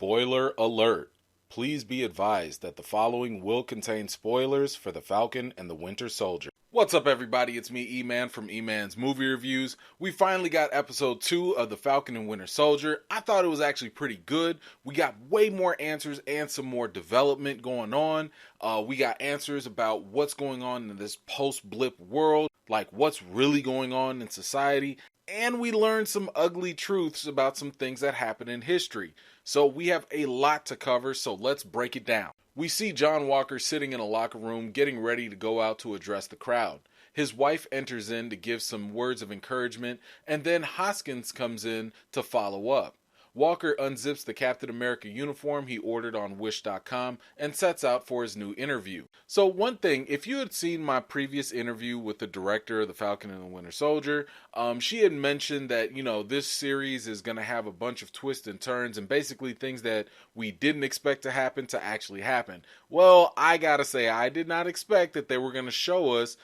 Spoiler alert. Please be advised that the following will contain spoilers for the Falcon and the Winter Soldier. What's up, everybody? It's me, E-Man from E-Man's Movie Reviews. We finally got episode 2 of the Falcon and Winter Soldier. I thought it was actually pretty good. We got way more answers and some more development going on. We got answers about what's going on in this post-blip world, like what's really going on in society. And we learned some ugly truths about some things that happened in history. So we have a lot to cover, so let's break it down. We see John Walker sitting in a locker room getting ready to go out to address the crowd. His wife enters in to give some words of encouragement, and then Hoskins comes in to follow up. Walker unzips the Captain America uniform he ordered on Wish.com and sets out for his new interview. So one thing, if you had seen my previous interview with the director of the Falcon and the Winter Soldier, she had mentioned that, this series is going to have a bunch of twists and turns and basically things that we didn't expect to happen to actually happen. Well, I gotta say, I did not expect that they were going to show us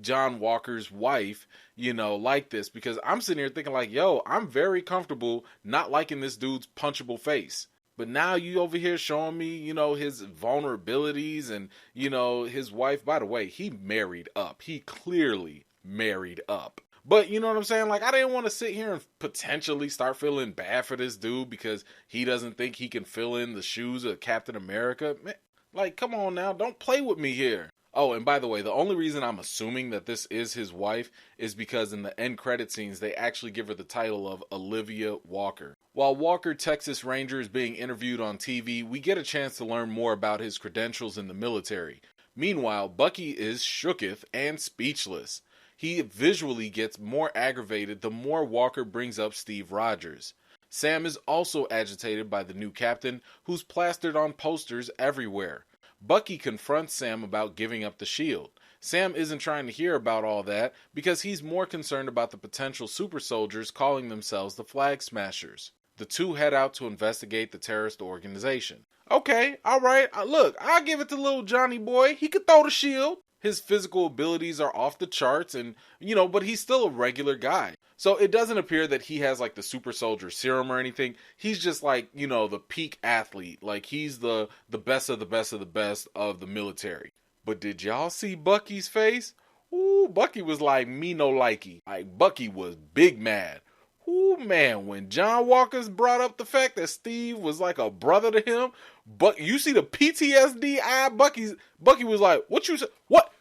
John Walker's wife, like this, because I'm sitting here thinking like, I'm very comfortable not liking this dude's punchable face. But now you over here showing me, his vulnerabilities and, his wife. By the way, he married up. He clearly married up. But you know what I'm saying? Like, I didn't want to sit here and potentially start feeling bad for this dude because he doesn't think he can fill in the shoes of Captain America. Man, like, come on now. Don't play with me here. Oh, and by the way, the only reason I'm assuming that this is his wife is because in the end credit scenes, they actually give her the title of Olivia Walker. While Walker, Texas Ranger, is being interviewed on TV, we get a chance to learn more about his credentials in the military. Meanwhile, Bucky is shooketh and speechless. He visually gets more aggravated the more Walker brings up Steve Rogers. Sam is also agitated by the new captain, who's plastered on posters everywhere. Bucky confronts Sam about giving up the shield. Sam isn't trying to hear about all that because he's more concerned about the potential super soldiers calling themselves the Flag Smashers. The two head out to investigate the terrorist organization. Okay, alright, look, I'll give it to little Johnny boy. He could throw the shield. His physical abilities are off the charts and, but he's still a regular guy. So it doesn't appear that he has like the super soldier serum or anything. He's just like, the peak athlete. Like he's the best of the best of the best of the military. But did y'all see Bucky's face? Ooh, Bucky was like me no likey. Like Bucky was big mad. Ooh, man, when John Walker's brought up the fact that Steve was like a brother to him, but you see the PTSD eye Bucky was like, what you said? What?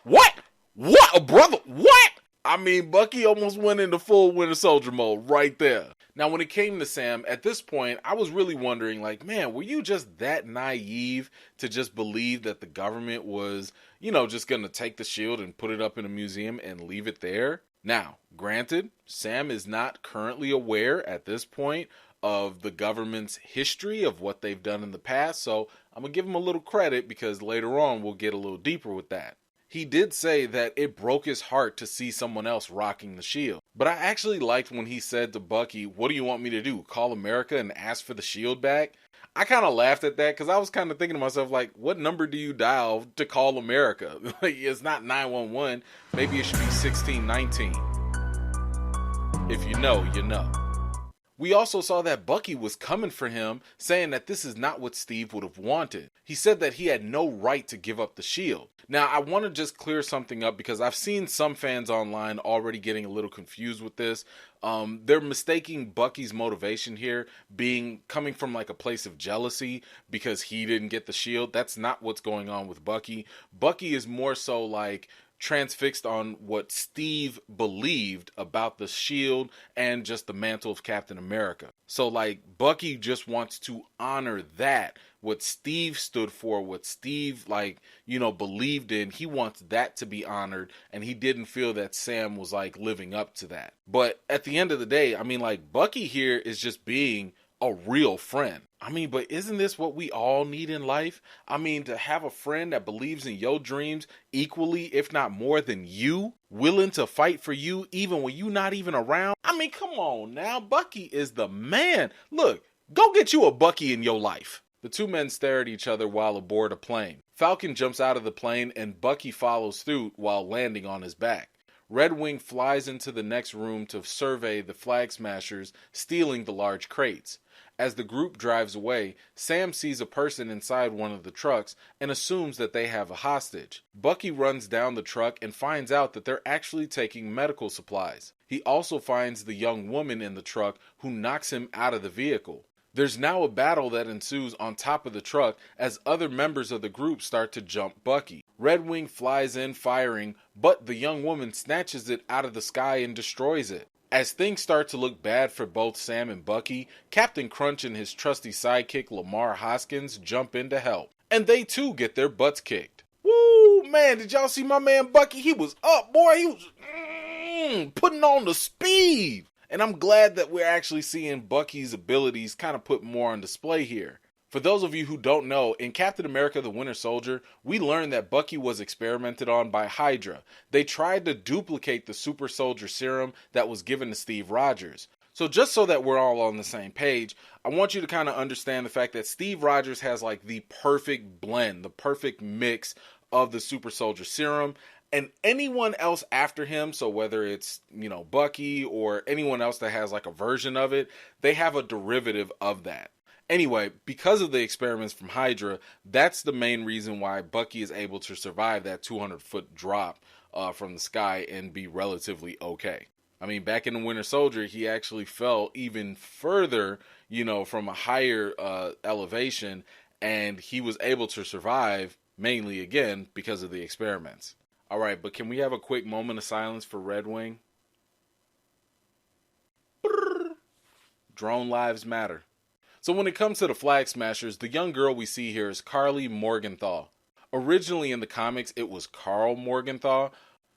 What? A brother? What? I mean, Bucky almost went into full Winter Soldier mode right there. Now, when it came to Sam, at this point, I was really wondering, like, man, were you just that naive to just believe that the government was, just going to take the shield and put it up in a museum and leave it there? Now, granted, Sam is not currently aware at this point of the government's history of what they've done in the past, so I'm going to give him a little credit because later on we'll get a little deeper with that. He did say that it broke his heart to see someone else rocking the shield. But I actually liked when he said to Bucky, what do you want me to do? Call America and ask for the shield back? I kind of laughed at that because I was kind of thinking to myself, like, what number do you dial to call America? Like, it's not 911. Maybe it should be 1619. If you know, you know. We also saw that Bucky was coming for him, saying that this is not what Steve would have wanted. He said that he had no right to give up the shield. Now, I want to just clear something up because I've seen some fans online already getting a little confused with this. They're mistaking Bucky's motivation here coming from like a place of jealousy because he didn't get the shield. That's not what's going on with Bucky. Bucky is more so like transfixed on what Steve believed about the shield and just the mantle of Captain America. So like Bucky just wants to honor that, what Steve stood for, what Steve believed in. He wants that to be honored, and he didn't feel that Sam was like living up to that. But at the end of the day, I mean, like, Bucky here is just being a real friend. I mean, but isn't this what we all need in life? I mean, to have a friend that believes in your dreams equally, if not more than you, willing to fight for you even when you're not even around. I mean, come on now. Bucky is the man. Look, go get you a Bucky in your life. The two men stare at each other while aboard a plane. Falcon jumps out of the plane and Bucky follows through while landing on his back. Red Wing flies into the next room to survey the Flag Smashers stealing the large crates. As the group drives away, Sam sees a person inside one of the trucks and assumes that they have a hostage. Bucky runs down the truck and finds out that they're actually taking medical supplies. He also finds the young woman in the truck who knocks him out of the vehicle. There's now a battle that ensues on top of the truck as other members of the group start to jump Bucky. Red Wing flies in firing, but the young woman snatches it out of the sky and destroys it. As things start to look bad for both Sam and Bucky, Captain Crunch and his trusty sidekick Lamar Hoskins jump in to help. And they too get their butts kicked. Woo, man, did y'all see my man Bucky? He was up, boy. He was putting on the speed. And I'm glad that we're actually seeing Bucky's abilities kind of put more on display here. For those of you who don't know, in Captain America the Winter Soldier, we learned that Bucky was experimented on by Hydra. They tried to duplicate the super soldier serum that was given to Steve Rogers. So just so that we're all on the same page, I want you to kind of understand the fact that Steve Rogers has like the perfect blend, the perfect mix of the super soldier serum. And anyone else after him, so whether it's, Bucky or anyone else that has like a version of it, they have a derivative of that. Anyway, because of the experiments from Hydra, that's the main reason why Bucky is able to survive that 200-foot drop from the sky and be relatively okay. I mean, back in the Winter Soldier, he actually fell even further, from a higher elevation, and he was able to survive mainly, again, because of the experiments. All right, but can we have a quick moment of silence for Red Wing? Brrr. Drone lives matter. So when it comes to the Flag Smashers, the young girl we see here is Karli Morgenthau. Originally in the comics, it was Carl Morgenthau,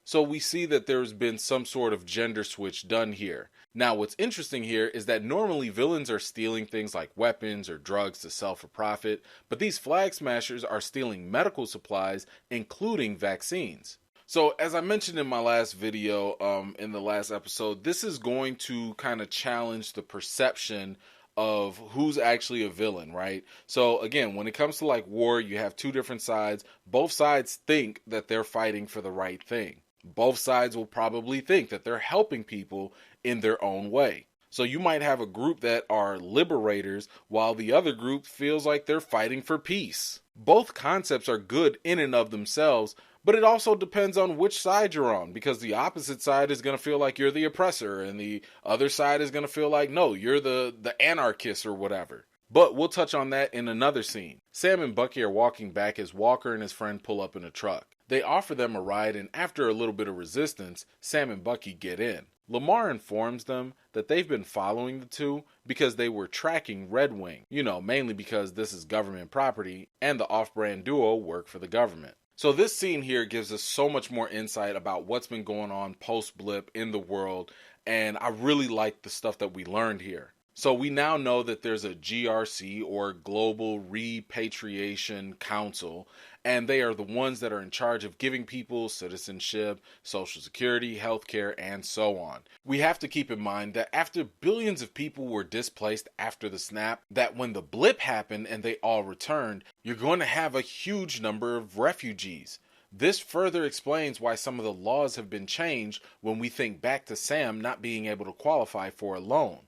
so we see that there's been some sort of gender switch done here. Now, what's interesting here is that normally villains are stealing things like weapons or drugs to sell for profit, but these Flag Smashers are stealing medical supplies, including vaccines. So as I mentioned in my last video, in the last episode, this is going to kind of challenge the perception of who's actually a villain, right? So again, when it comes to like war, you have two different sides. Both sides think that they're fighting for the right thing. Both sides will probably think that they're helping people in their own way. So you might have a group that are liberators while the other group feels like they're fighting for peace. Both concepts are good in and of themselves, but it also depends on which side you're on, because the opposite side is going to feel like you're the oppressor, and the other side is going to feel like, no, you're the anarchist or whatever. But we'll touch on that in another scene. Sam and Bucky are walking back as Walker and his friend pull up in a truck. They offer them a ride, and after a little bit of resistance, Sam and Bucky get in. Lamar informs them that they've been following the two because they were tracking Red Wing, mainly because this is government property and the off-brand duo work for the government. So this scene here gives us so much more insight about what's been going on post-blip in the world, and I really like the stuff that we learned here. So we now know that there's a GRC, or Global Repatriation Council, and they are the ones that are in charge of giving people citizenship, social security, healthcare, and so on. We have to keep in mind that after billions of people were displaced after the snap, that when the blip happened and they all returned, you're going to have a huge number of refugees. This further explains why some of the laws have been changed when we think back to Sam not being able to qualify for a loan.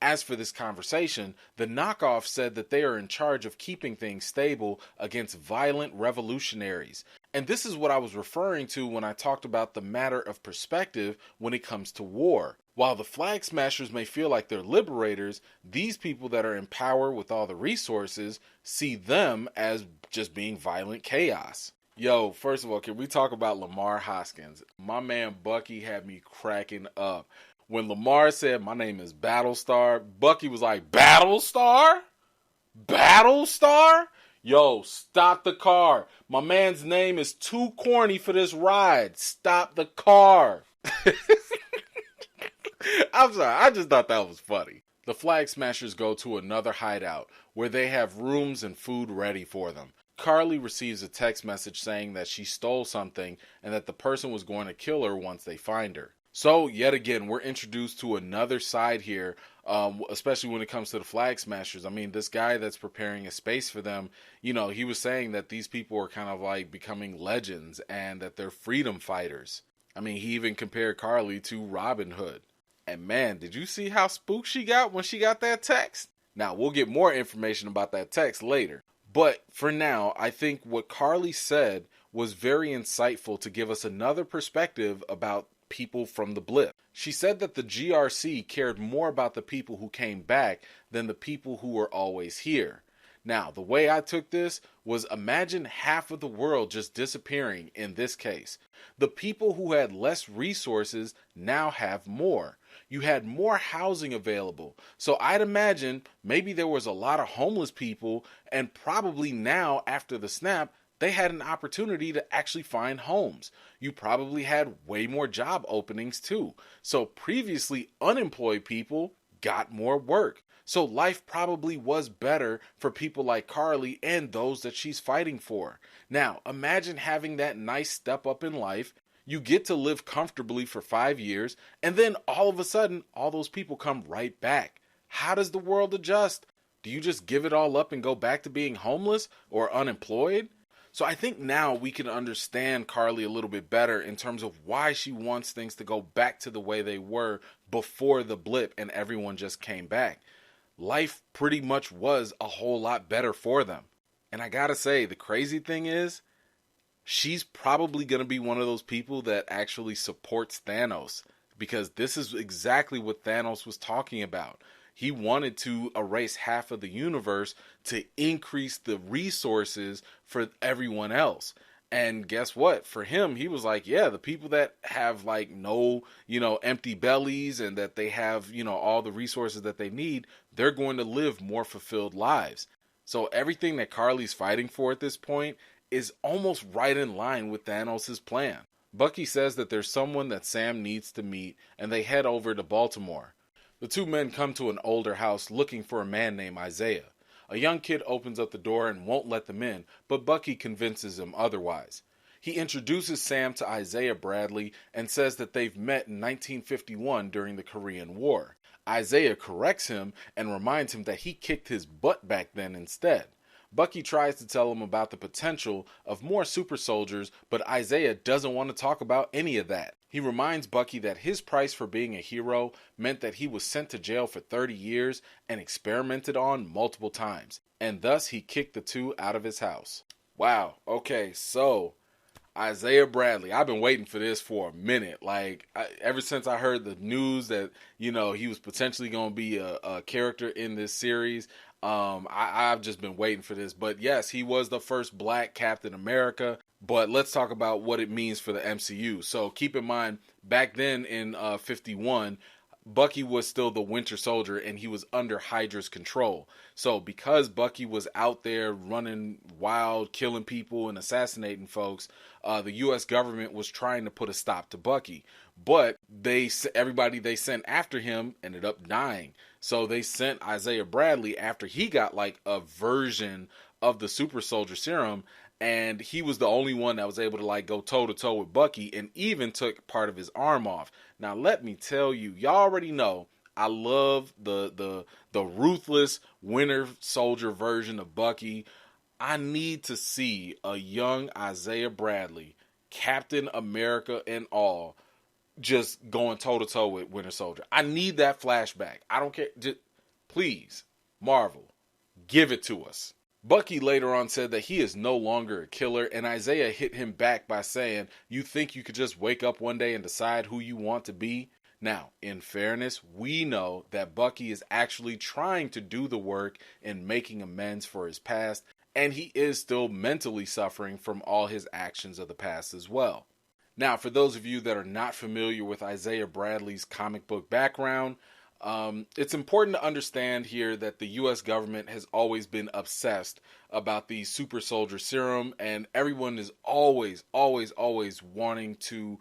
As for this conversation, the knockoff said that they are in charge of keeping things stable against violent revolutionaries. And this is what I was referring to when I talked about the matter of perspective when it comes to war. While the Flag Smashers may feel like they're liberators, these people that are in power with all the resources see them as just being violent chaos. Yo, first of all, can we talk about Lamar Hoskins? My man Bucky had me cracking up. When Lamar said, "My name is Battlestar," Bucky was like, "Battlestar? Battlestar? Yo, stop the car. My man's name is too corny for this ride. Stop the car." I'm sorry, I just thought that was funny. The Flag Smashers go to another hideout where they have rooms and food ready for them. Karli receives a text message saying that she stole something and that the person was going to kill her once they find her. So, yet again, we're introduced to another side here, especially when it comes to the Flag Smashers. I mean, this guy that's preparing a space for them, he was saying that these people are kind of like becoming legends and that they're freedom fighters. I mean, he even compared Karli to Robin Hood. And man, did you see how spooked she got when she got that text? Now, we'll get more information about that text later. But for now, I think what Carly said was very insightful to give us another perspective about people from the blip. She said that the GRC cared more about the people who came back than the people who were always here. Now, the way I took this was imagine half of the world just disappearing in this case. The people who had less resources now have more. You had more housing available. So I'd imagine maybe there was a lot of homeless people, and probably now after the snap, they had an opportunity to actually find homes. You probably had way more job openings too. So previously unemployed people got more work. So life probably was better for people like Carly and those that she's fighting for. Now, imagine having that nice step up in life. You get to live comfortably for 5 years, and then all of a sudden, all those people come right back. How does the world adjust? Do you just give it all up and go back to being homeless or unemployed? So I think now we can understand Carly a little bit better in terms of why she wants things to go back to the way they were before the blip and everyone just came back. Life pretty much was a whole lot better for them. And I gotta say, the crazy thing is, she's probably going to be one of those people that actually supports Thanos, because this is exactly what Thanos was talking about. He wanted to erase half of the universe to increase the resources for everyone else. And guess what? For him, he was like, yeah, the people that have like no, empty bellies, and that they have, all the resources that they need, they're going to live more fulfilled lives. So everything that Carly's fighting for at this point is almost right in line with Thanos' plan. Bucky says that there's someone that Sam needs to meet, and they head over to Baltimore. The two men come to an older house looking for a man named Isaiah. A young kid opens up the door and won't let them in, but Bucky convinces him otherwise. He introduces Sam to Isaiah Bradley and says that they've met in 1951 during the Korean War. Isaiah corrects him and reminds him that he kicked his butt back then instead. Bucky tries to tell him about the potential of more super soldiers, but Isaiah doesn't want to talk about any of that. He reminds Bucky that his price for being a hero meant that he was sent to jail for 30 years and experimented on multiple times, and thus he kicked the two out of his house. Wow, okay, so Isaiah Bradley, I've been waiting for this for a minute. Ever since I heard the news that, he was potentially going to be a character in this series, I've just been waiting for this. But yes, he was the first black Captain America. But let's talk about what it means for the MCU. So keep in mind, back then in 51, Bucky was still the Winter Soldier, and he was under Hydra's control. So because Bucky was out there running wild, killing people and assassinating folks, the U.S. government was trying to put a stop to Bucky. But everybody they sent after him ended up dying. So they sent Isaiah Bradley after he got like a version of the super soldier serum, and he was the only one that was able to like go toe to toe with Bucky, and even took part of his arm off. Now let me tell you, y'all already know I love the ruthless Winter Soldier version of Bucky. I need to see a young Isaiah Bradley, Captain America and all, just going toe to toe with Winter Soldier. I need that flashback. I don't care. Just, please, Marvel, give it to us. Bucky later on said that he is no longer a killer, and Isaiah hit him back by saying, "You think you could just wake up one day and decide who you want to be?" Now, in fairness, we know that Bucky is actually trying to do the work in making amends for his past, and he is still mentally suffering from all his actions of the past as well. Now, for those of you that are not familiar with Isaiah Bradley's comic book background, it's important to understand here that the U.S. government has always been obsessed about the super soldier serum, and everyone is always wanting to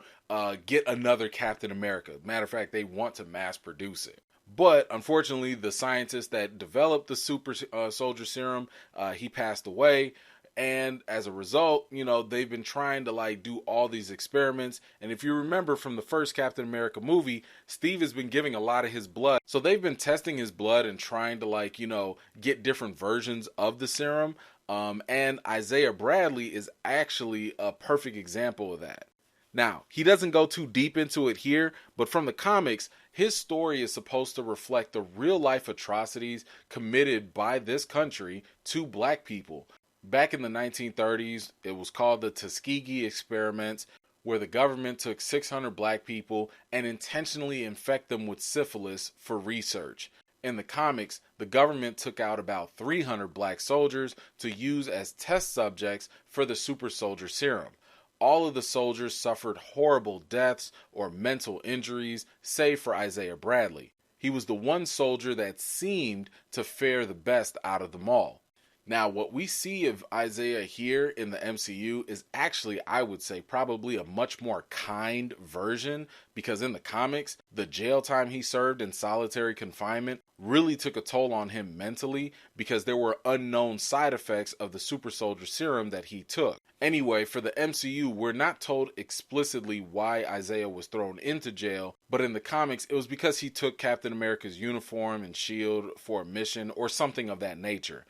get another Captain America. Matter of fact, they want to mass produce it. But unfortunately, the scientist that developed the super soldier serum, he passed away. And as a result, they've been trying to do all these experiments. And if you remember from the first Captain America movie, Steve has been giving a lot of his blood. So they've been testing his blood and trying to get different versions of the serum. And Isaiah Bradley is actually a perfect example of that. Now, he doesn't go too deep into it here, but from the comics, his story is supposed to reflect the real life atrocities committed by this country to black people. Back in the 1930s, it was called the Tuskegee experiments, where the government took 600 black people and intentionally infected them with syphilis for research. In the comics, the government took out about 300 black soldiers to use as test subjects for the super soldier serum. All of the soldiers suffered horrible deaths or mental injuries, save for Isaiah Bradley. He was the one soldier that seemed to fare the best out of them all. Now, what we see of Isaiah here in the MCU is actually, I would say, probably a much more kind version, because in the comics, the jail time he served in solitary confinement really took a toll on him mentally, because there were unknown side effects of the super soldier serum that he took. Anyway, for the MCU, we're not told explicitly why Isaiah was thrown into jail, but in the comics, it was because he took Captain America's uniform and shield for a mission or something of that nature.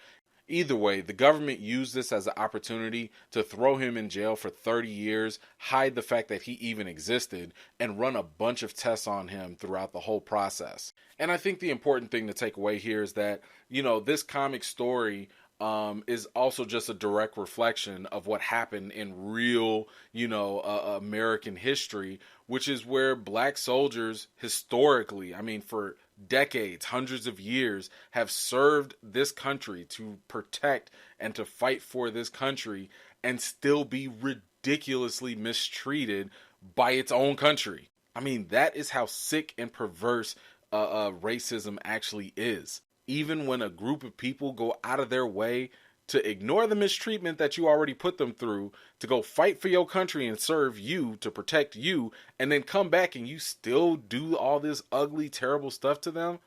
Either way, the government used this as an opportunity to throw him in jail for 30 years, hide the fact that he even existed, and run a bunch of tests on him throughout the whole process. And I think the important thing to take away here is that, this comic story is also just a direct reflection of what happened in real, American history, which is where black soldiers historically, for decades, hundreds of years, have served this country to protect and to fight for this country and still be ridiculously mistreated by its own country. That is how sick and perverse racism actually is. Even when a group of people go out of their way to ignore the mistreatment that you already put them through, to go fight for your country and serve you, to protect you, and then come back and you still do all this ugly, terrible stuff to them,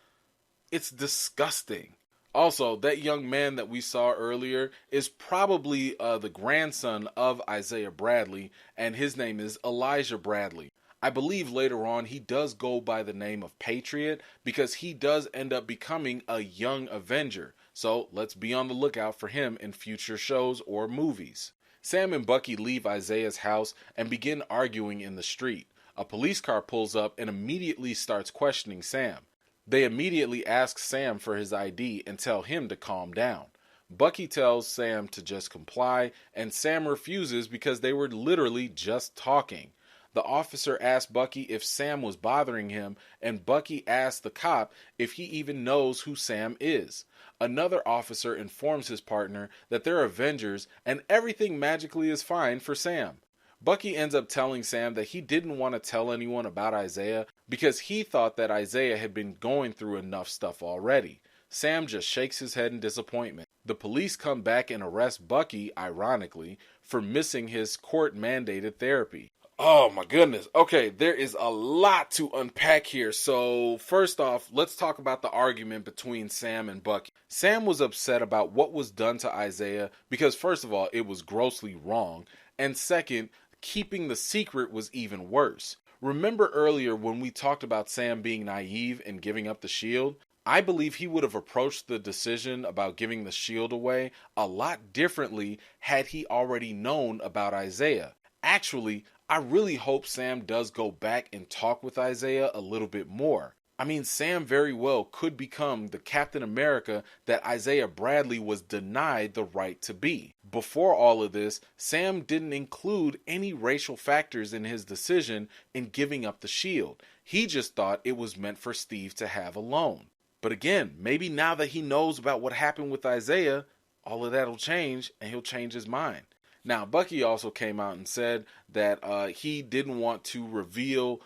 it's disgusting. Also, that young man that we saw earlier is probably the grandson of Isaiah Bradley, and his name is Elijah Bradley. I believe later on he does go by the name of Patriot, because he does end up becoming a young Avenger. So let's be on the lookout for him in future shows or movies. Sam and Bucky leave Isaiah's house and begin arguing in the street. A police car pulls up and immediately starts questioning Sam. They immediately ask Sam for his ID and tell him to calm down. Bucky tells Sam to just comply, and Sam refuses because they were literally just talking. The officer asked Bucky if Sam was bothering him, and Bucky asked the cop if he even knows who Sam is. Another officer informs his partner that they're Avengers and everything magically is fine for Sam. Bucky ends up telling Sam that he didn't want to tell anyone about Isaiah because he thought that Isaiah had been going through enough stuff already. Sam just shakes his head in disappointment. The police come back and arrest Bucky, ironically, for missing his court-mandated therapy. Oh my goodness. Okay, there is a lot to unpack here. So first off, let's talk about the argument between Sam and Bucky. Sam was upset about what was done to Isaiah because first of all, it was grossly wrong. And second, keeping the secret was even worse. Remember earlier when we talked about Sam being naive and giving up the shield? I believe he would have approached the decision about giving the shield away a lot differently had he already known about Isaiah. Actually, I really hope Sam does go back and talk with Isaiah a little bit more. Sam very well could become the Captain America that Isaiah Bradley was denied the right to be. Before all of this, Sam didn't include any racial factors in his decision in giving up the shield. He just thought it was meant for Steve to have alone. But again, maybe now that he knows about what happened with Isaiah, all of that will change and he'll change his mind. Now, Bucky also came out and said that he didn't want to reveal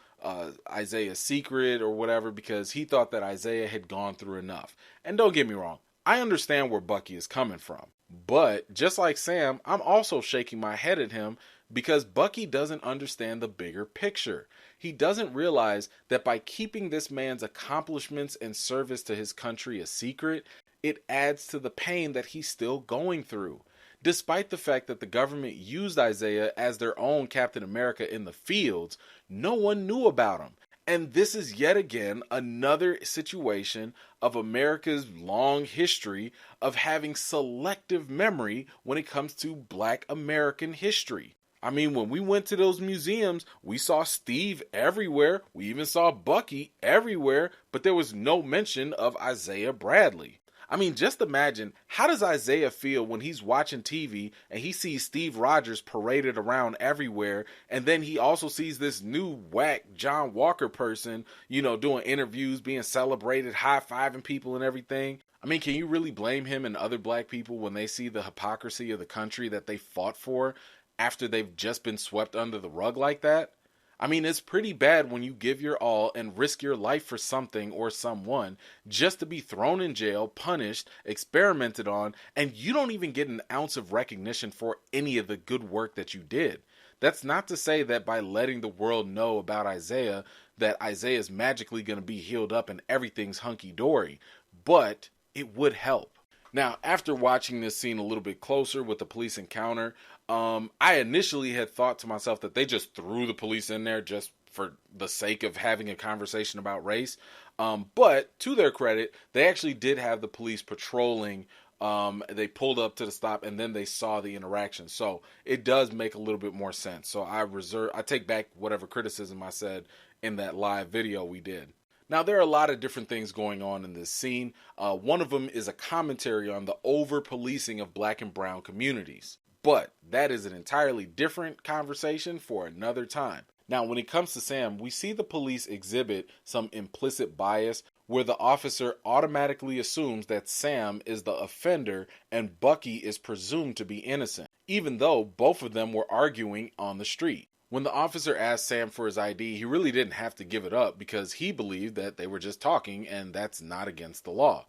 Isaiah's secret or whatever because he thought that Isaiah had gone through enough. And don't get me wrong, I understand where Bucky is coming from. But just like Sam, I'm also shaking my head at him because Bucky doesn't understand the bigger picture. He doesn't realize that by keeping this man's accomplishments and service to his country a secret, it adds to the pain that he's still going through. Despite the fact that the government used Isaiah as their own Captain America in the fields, no one knew about him. And this is yet again another situation of America's long history of having selective memory when it comes to Black American history. I mean, when we went to those museums, we saw Steve everywhere. We even saw Bucky everywhere, but there was no mention of Isaiah Bradley. I mean, just imagine, how does Isaiah feel when he's watching TV and he sees Steve Rogers paraded around everywhere, and then he also sees this new whack John Walker person, doing interviews, being celebrated, high-fiving people and everything? I mean, can you really blame him and other black people when they see the hypocrisy of the country that they fought for after they've just been swept under the rug like that? I mean, it's pretty bad when you give your all and risk your life for something or someone just to be thrown in jail, punished, experimented on, and you don't even get an ounce of recognition for any of the good work that you did. That's not to say that by letting the world know about Isaiah, that Isaiah's magically going to be healed up and everything's hunky-dory, but it would help. Now, after watching this scene a little bit closer with the police encounter, I initially had thought to myself that they just threw the police in there just for the sake of having a conversation about race. But to their credit, they actually did have the police patrolling. They pulled up to the stop and then they saw the interaction. So it does make a little bit more sense. So I take back whatever criticism I said in that live video we did. Now, there are a lot of different things going on in this scene. One of them is a commentary on the over-policing of black and brown communities. But that is an entirely different conversation for another time. Now, when it comes to Sam, we see the police exhibit some implicit bias where the officer automatically assumes that Sam is the offender and Bucky is presumed to be innocent, even though both of them were arguing on the street. When the officer asked Sam for his ID, he really didn't have to give it up because he believed that they were just talking and that's not against the law.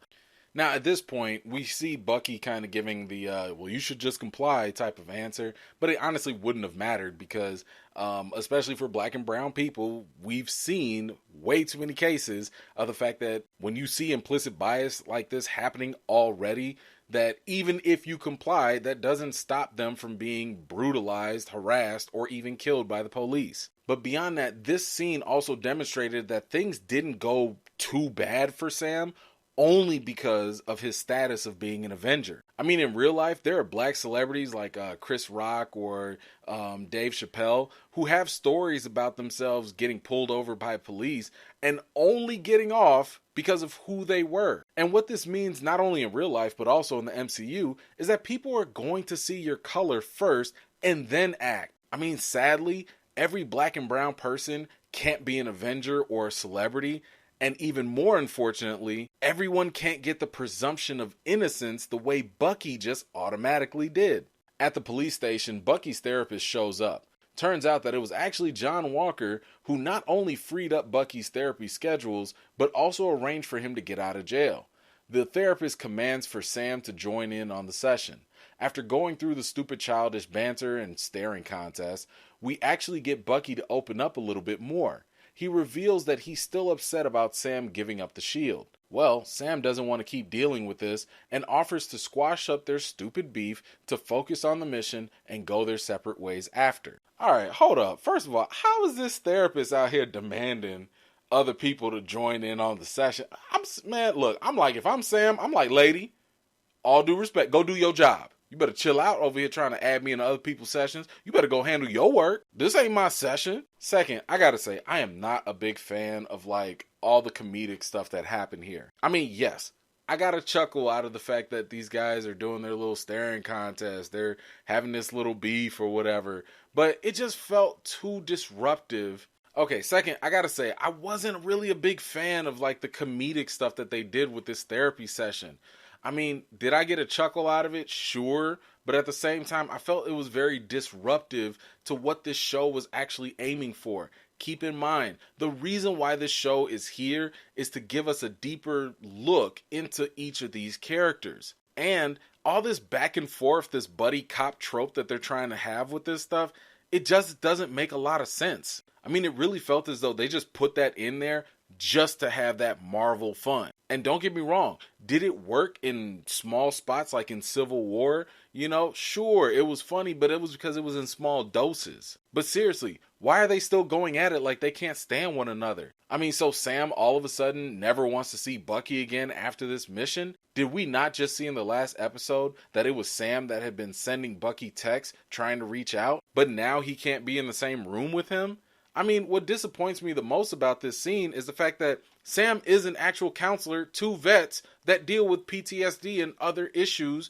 Now, at this point, we see Bucky kind of giving the, well, you should just comply type of answer, but it honestly wouldn't have mattered because, especially for black and brown people, we've seen way too many cases of the fact that when you see implicit bias like this happening already, that even if you comply, that doesn't stop them from being brutalized, harassed, or even killed by the police. But beyond that, this scene also demonstrated that things didn't go too bad for Sam, only because of his status of being an Avenger. I mean, in real life, there are black celebrities like Chris Rock or Dave Chappelle who have stories about themselves getting pulled over by police and only getting off because of who they were. And what this means, not only in real life, but also in the MCU, is that people are going to see your color first and then act. I mean, sadly, every black and brown person can't be an Avenger or a celebrity. And even more unfortunately, everyone can't get the presumption of innocence the way Bucky just automatically did. At the police station, Bucky's therapist shows up. Turns out that it was actually John Walker who not only freed up Bucky's therapy schedules, but also arranged for him to get out of jail. The therapist commands for Sam to join in on the session. After going through the stupid childish banter and staring contest, we actually get Bucky to open up a little bit more. He reveals that he's still upset about Sam giving up the shield. Well, Sam doesn't want to keep dealing with this and offers to squash up their stupid beef to focus on the mission and go their separate ways after. Alright, hold up. First of all, how is this therapist out here demanding other people to join in on the session? I'm like, if I'm Sam, I'm like, lady, all due respect, go do your job. You better chill out over here trying to add me into other people's sessions. You better go handle your work. This ain't my session. Second, I gotta say, I am not a big fan of like all the comedic stuff that happened here. I mean, yes, I got a chuckle out of the fact that these guys are doing their little staring contest. They're having this little beef or whatever. But it just felt too disruptive. Okay, second, I gotta say, I wasn't really a big fan of like the comedic stuff that they did with this therapy session. I mean, did I get a chuckle out of it? Sure. But at the same time, I felt it was very disruptive to what this show was actually aiming for. Keep in mind, the reason why this show is here is to give us a deeper look into each of these characters. And all this back and forth, this buddy cop trope that they're trying to have with this stuff, it just doesn't make a lot of sense. I mean, it really felt as though they just put that in there just to have that Marvel fun. And don't get me wrong, did it work in small spots like in Civil War? Sure, it was funny, but it was because it was in small doses. But seriously, why are they still going at it like they can't stand one another? I mean, so Sam all of a sudden never wants to see Bucky again after this mission? Did we not just see in the last episode that it was Sam that had been sending Bucky texts trying to reach out? but now he can't be in the same room with him. I mean, what disappoints me the most about this scene is the fact that Sam is an actual counselor to vets that deal with PTSD and other issues,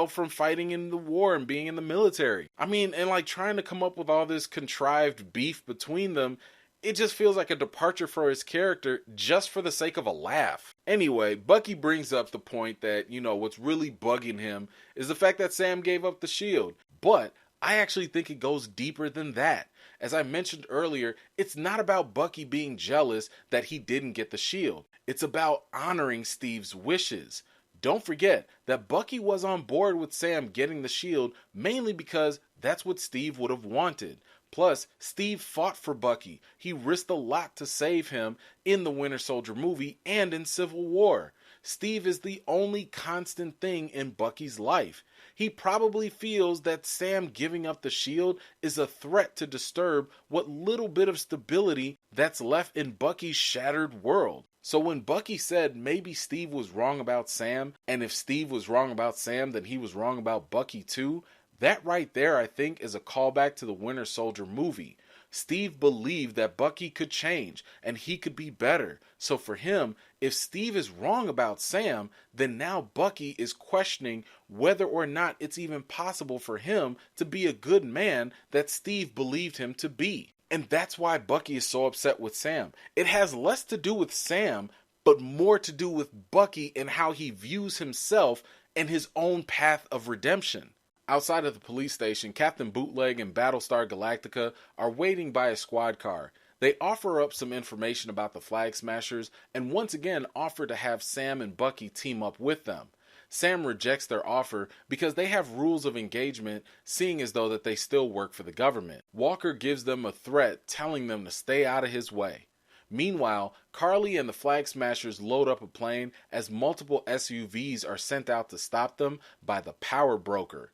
from fighting in the war and being in the military. I mean, and like trying to come up with all this contrived beef between them, it just feels like a departure for his character just for the sake of a laugh. Anyway, Bucky brings up the point that, what's really bugging him is the fact that Sam gave up the shield. But I actually think it goes deeper than that. As I mentioned earlier, it's not about Bucky being jealous that he didn't get the shield. It's about honoring Steve's wishes. Don't forget that Bucky was on board with Sam getting the shield mainly because that's what Steve would have wanted. Plus, Steve fought for Bucky. He risked a lot to save him in the Winter Soldier movie and in Civil War. Steve is the only constant thing in Bucky's life. He probably feels that Sam giving up the shield is a threat to disturb what little bit of stability that's left in Bucky's shattered world. So when Bucky said maybe Steve was wrong about Sam, and if Steve was wrong about Sam, then he was wrong about Bucky too, that right there, I think, is a callback to the Winter Soldier movie. Steve believed that Bucky could change and he could be better. So for him, if Steve is wrong about Sam, then now Bucky is questioning whether or not it's even possible for him to be a good man that Steve believed him to be. And that's why Bucky is so upset with Sam. It has less to do with Sam, but more to do with Bucky and how he views himself and his own path of redemption. Outside of the police station, Captain Bootleg and Battlestar Galactica are waiting by a squad car. They offer up some information about the Flag Smashers and once again offer to have Sam and Bucky team up with them. Sam rejects their offer because they have rules of engagement, seeing as though that they still work for the government. Walker gives them a threat, telling them to stay out of his way. Meanwhile, Carly and the Flag Smashers load up a plane as multiple SUVs are sent out to stop them by the Power Broker.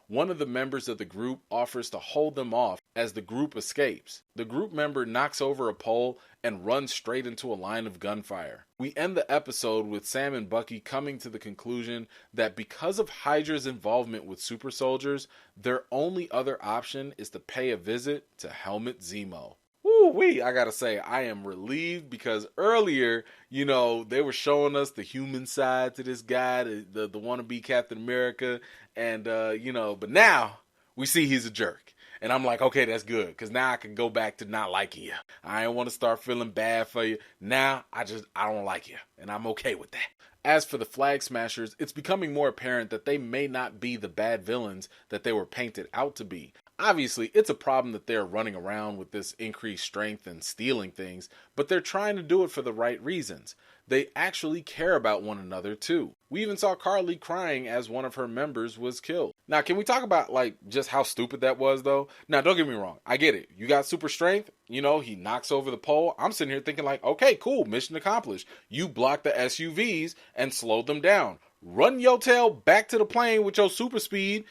One of the members of the group offers to hold them off as the group escapes. The group member knocks over a pole and runs straight into a line of gunfire. We end the episode with Sam and Bucky coming to the conclusion that because of Hydra's involvement with super soldiers, their only other option is to pay a visit to Helmut Zemo. Woo-wee, I gotta say, I am relieved because earlier, they were showing us the human side to this guy, the wannabe Captain America, and, but now we see he's a jerk. And I'm like, okay, that's good, because now I can go back to not liking you. I don't want to start feeling bad for you. Now, I don't like you, and I'm okay with that. As for the Flag Smashers, it's becoming more apparent that they may not be the bad villains that they were painted out to be. Obviously, it's a problem that they're running around with this increased strength and stealing things, but they're trying to do it for the right reasons. They actually care about one another too. We even saw Carly crying as one of her members was killed. Now, can we talk about just how stupid that was though? Now, don't get me wrong. I get it. You got super strength. He knocks over the pole. I'm sitting here thinking okay, cool. Mission accomplished. You blocked the SUVs and slowed them down. Run your tail back to the plane with your super speed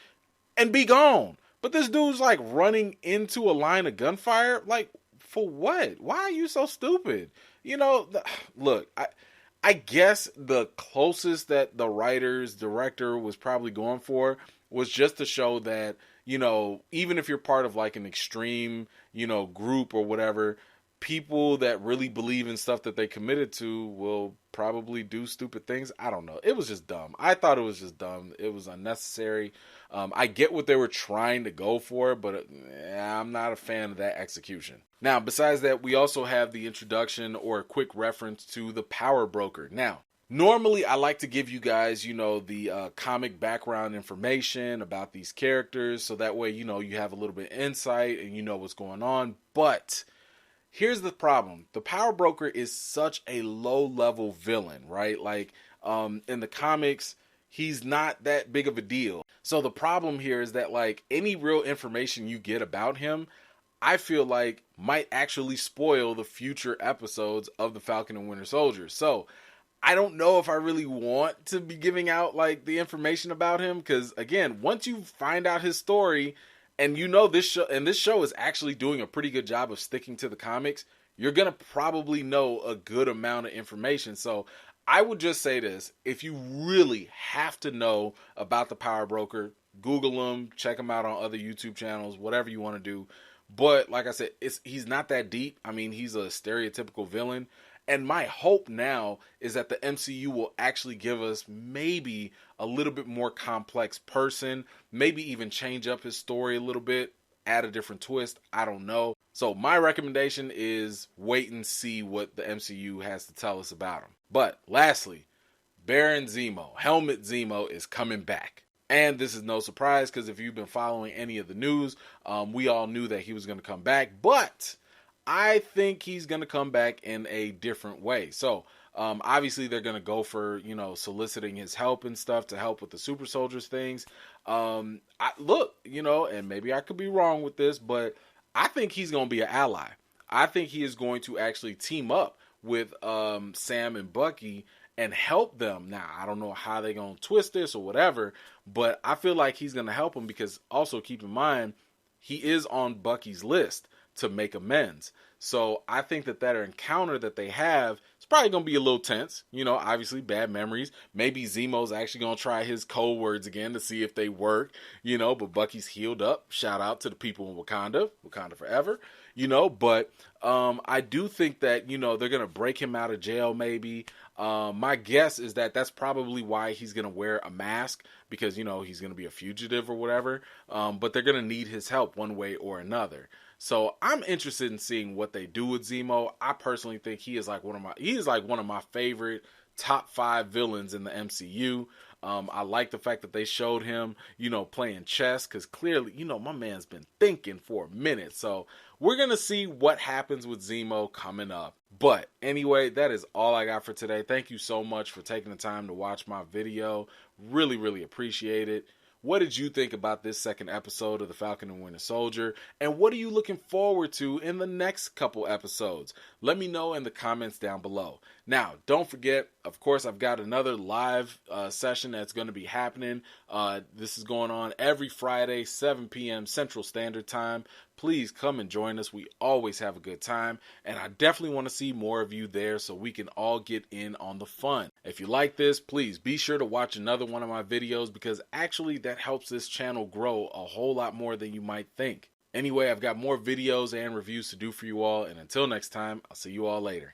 and be gone. But this dude's running into a line of gunfire. For what? Why are you so stupid? Look, I guess the closest that the director was probably going for was just to show that, even if you're part of an extreme, group or whatever, people that really believe in stuff that they committed to will probably do stupid things. I don't know. It was just dumb. I thought it was just dumb. It was unnecessary. I get what they were trying to go for, but I'm not a fan of that execution. Now, besides that, we also have the introduction or a quick reference to the Power Broker. Now, normally I like to give you guys, the comic background information about these characters, so that way, you have a little bit of insight and you know what's going on. But here's the problem. The Power Broker is such a low-level villain, right? In the comics, he's not that big of a deal. So the problem here is that any real information you get about him, I feel might actually spoil the future episodes of the Falcon and Winter Soldier. So I don't know if I really want to be giving out the information about him, because again, once you find out his story and this show is actually doing a pretty good job of sticking to the comics, you're going to probably know a good amount of information. So I would just say this: if you really have to know about the Power Broker, Google him, check him out on other YouTube channels, whatever you want to do. But like I said, he's not that deep. I mean, he's a stereotypical villain. And my hope now is that the MCU will actually give us maybe a little bit more complex person, maybe even change up his story a little bit, add a different twist. I don't know. So my recommendation is wait and see what the MCU has to tell us about him. But lastly, Baron Zemo, Helmet Zemo, is coming back. And this is no surprise because if you've been following any of the news, we all knew that he was going to come back. But I think he's going to come back in a different way. So obviously they're going to go for, soliciting his help and stuff to help with the super soldiers things. And maybe I could be wrong with this, but I think he's going to be an ally. I think he is going to actually team up with Sam and Bucky and help them. Now, I don't know how they're going to twist this or whatever, but I feel like he's going to help them because also keep in mind, he is on Bucky's list to make amends. So I think that encounter that they have is probably going to be a little tense. Obviously bad memories. Maybe Zemo's actually going to try his code words again to see if they work, but Bucky's healed up. Shout out to the people in Wakanda forever, but I do think that, they're going to break him out of jail maybe. My guess is that that's probably why he's going to wear a mask because, he's going to be a fugitive or whatever. But they're going to need his help one way or another. So I'm interested in seeing what they do with Zemo. I personally think he is like one of my favorite top 5 villains in the MCU. I like the fact that they showed him, playing chess because clearly, my man's been thinking for a minute. So we're going to see what happens with Zemo coming up. But anyway, that is all I got for today. Thank you so much for taking the time to watch my video. Really, really appreciate it. What did you think about this second episode of The Falcon and Winter Soldier? And what are you looking forward to in the next couple episodes? Let me know in the comments down below. Now, don't forget, of course, I've got another live session that's going to be happening. This is going on every Friday, 7 p.m. Central Standard Time. Please come and join us. We always have a good time. And I definitely want to see more of you there so we can all get in on the fun. If you like this, please be sure to watch another one of my videos because actually that helps this channel grow a whole lot more than you might think. Anyway, I've got more videos and reviews to do for you all. And until next time, I'll see you all later.